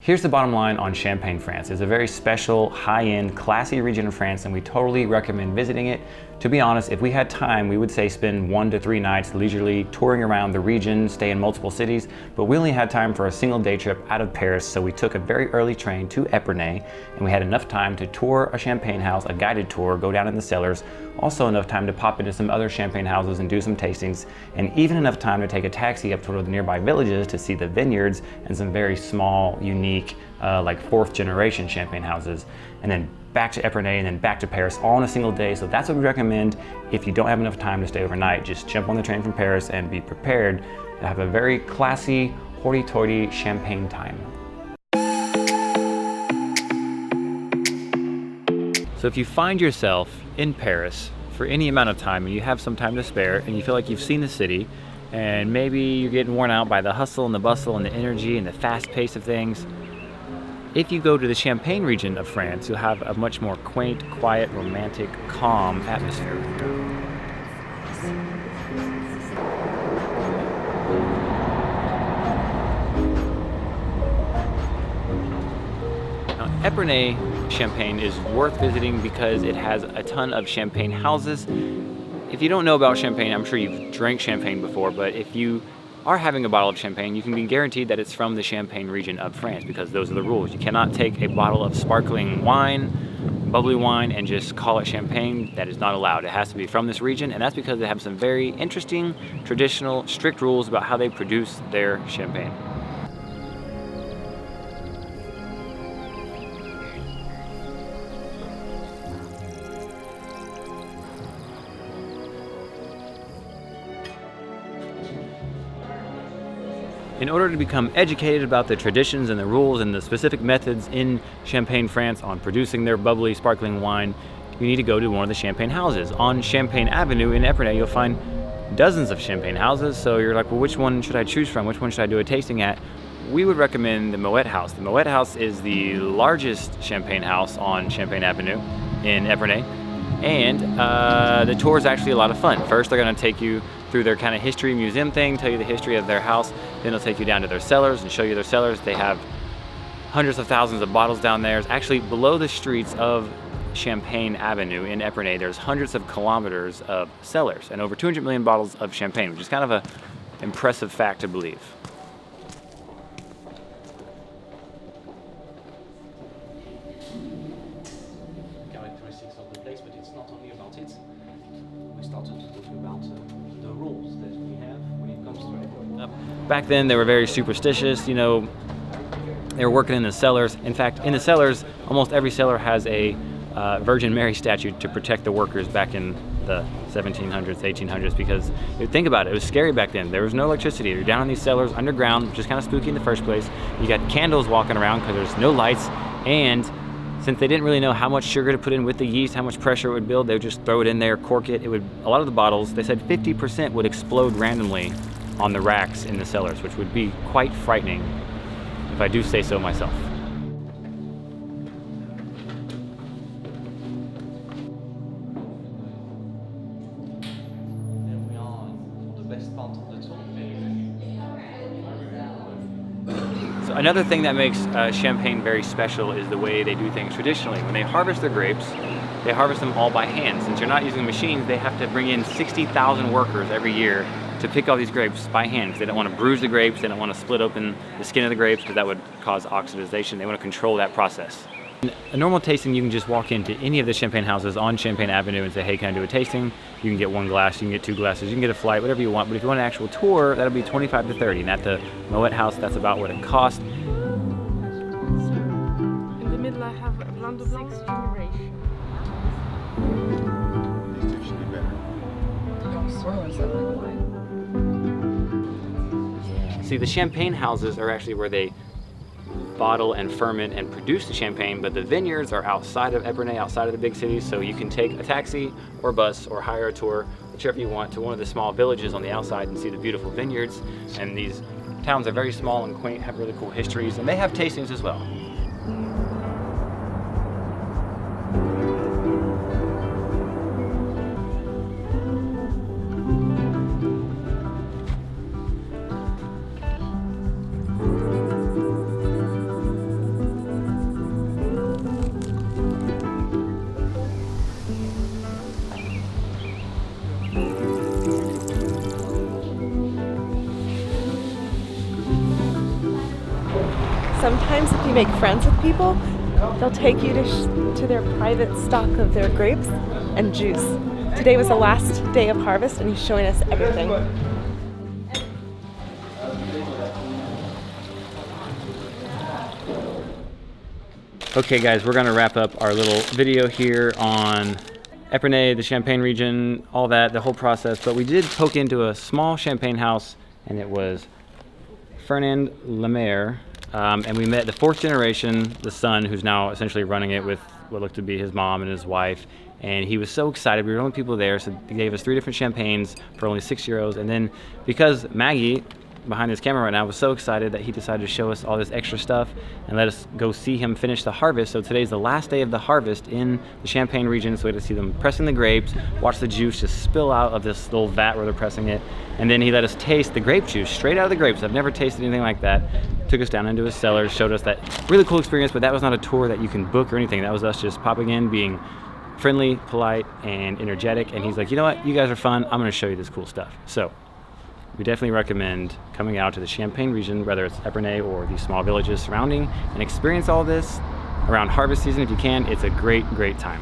Here's the bottom line on Champagne, France. It's a very special, high-end, classy region of France, and we totally recommend visiting it. To be honest, if we had time, we would say spend 1 to 3 nights leisurely touring around the region, stay in multiple cities, but we only had time for a single day trip out of Paris, so we took a very early train to Epernay, and we had enough time to tour a champagne house, a guided tour, go down in the cellars, also enough time to pop into some other champagne houses and do some tastings, and even enough time to take a taxi up to one of the nearby villages to see the vineyards and some very small, unique, like 4th generation champagne houses, and then back to Epernay and then back to Paris all in a single day. So that's what we recommend if you don't have enough time to stay overnight. Just jump on the train from Paris and be prepared to have a very classy, hoity-toity champagne time. So if you find yourself in Paris for any amount of time and you have some time to spare and you feel like you've seen the city and maybe you're getting worn out by the hustle and the bustle and the energy and the fast pace of things, if you go to the Champagne region of France, you'll have a much more quaint, quiet, romantic, calm atmosphere. Now, Epernay Champagne is worth visiting because it has a ton of champagne houses. If you don't know about champagne, I'm sure you've drank champagne before, but if you are having a bottle of champagne, you can be guaranteed that it's from the Champagne region of France, because those are the rules. You cannot take a bottle of sparkling wine, bubbly wine, and just call it champagne. That is not allowed. It has to be from this region, and that's because they have some very interesting, traditional, strict rules about how they produce their champagne. In order to become educated about the traditions and the rules and the specific methods in Champagne, France on producing their bubbly, sparkling wine, you need to go to one of the champagne houses. On Champagne Avenue in Epernay, you'll find dozens of champagne houses, so you're like, well, which one should I choose from? Which one should I do a tasting at? We would recommend the Monet House. The Monet House is the largest champagne house on Champagne Avenue in Epernay, and the tour is actually a lot of fun. First, they're gonna take you through their kind of history museum thing, tell you the history of their house. Then they'll take you down to their cellars and show you their cellars. They have hundreds of thousands of bottles down there. It's actually below the streets of Champagne Avenue in Epernay. There's hundreds of kilometers of cellars and over 200 million bottles of champagne, which is kind of an impressive fact to believe. Characteristics of the place, but it's not only about it. We started to talk about the rules that we have when it comes to it. Back then, they were very superstitious. You know, they were working in the cellars. In fact, in the cellars, almost every cellar has a Virgin Mary statue to protect the workers back in the 1700s, 1800s, because think about it was scary back then. There was no electricity. You're down in these cellars underground, which is kind of spooky in the first place. You got candles walking around because there's no lights, and since they didn't really know how much sugar to put in with the yeast, how much pressure it would build, they would just throw it in there, cork it. A lot of the bottles, they said 50% would explode randomly on the racks in the cellars, which would be quite frightening, if I do say so myself. Then we are on the best part of the tour. So another thing that makes Champagne very special is the way they do things traditionally. When they harvest their grapes, they harvest them all by hand. Since you're not using machines, they have to bring in 60,000 workers every year to pick all these grapes by hand. They don't want to bruise the grapes, they don't want to split open the skin of the grapes because that would cause oxidization. They want to control that process. In a normal tasting, you can just walk into any of the champagne houses on Champagne Avenue and say, hey, can I do a tasting? You can get 1 glass, you can get 2 glasses, you can get a flight, whatever you want. But if you want an actual tour, that'll be 25 to 30. And at the Monet House, that's about what it costs. In the middle I have a blonde of 6th generation. It's usually better. See, the champagne houses are actually where they bottle and ferment and produce the champagne, but the vineyards are outside of Epernay, outside of the big cities, so you can take a taxi or bus or hire a tour, whichever you want, to one of the small villages on the outside and see the beautiful vineyards. And these towns are very small and quaint, have really cool histories, and they have tastings as well. Sometimes if you make friends with people, they'll take you to their private stock of their grapes and juice. Today was the last day of harvest and he's showing us everything. Okay guys, we're gonna wrap up our little video here on Epernay, the Champagne region, all that, the whole process, but we did poke into a small champagne house, and it was Fernand Lemaire, and we met the 4th generation, the son, who's now essentially running it with what looked to be his mom and his wife, and he was so excited. We were the only people there, so he gave us 3 different champagnes for only €6, and then because Maggie, behind his camera right now, was so excited that he decided to show us all this extra stuff and let us go see him finish the harvest. So today's the last day of the harvest in the Champagne region, so we had to see them pressing the grapes, watch the juice just spill out of this little vat where they're pressing it, and then he let us taste the grape juice straight out of the grapes. I've never tasted anything like that. Took us down into his cellar, showed us that really cool experience, but that was not a tour that you can book or anything. That was us just popping in, being friendly, polite, and energetic, and he's like, you know what, you guys are fun, I'm gonna show you this cool stuff. So we definitely recommend coming out to the Champagne region, whether it's Epernay or the small villages surrounding, and experience all this around harvest season if you can. It's a great, great time.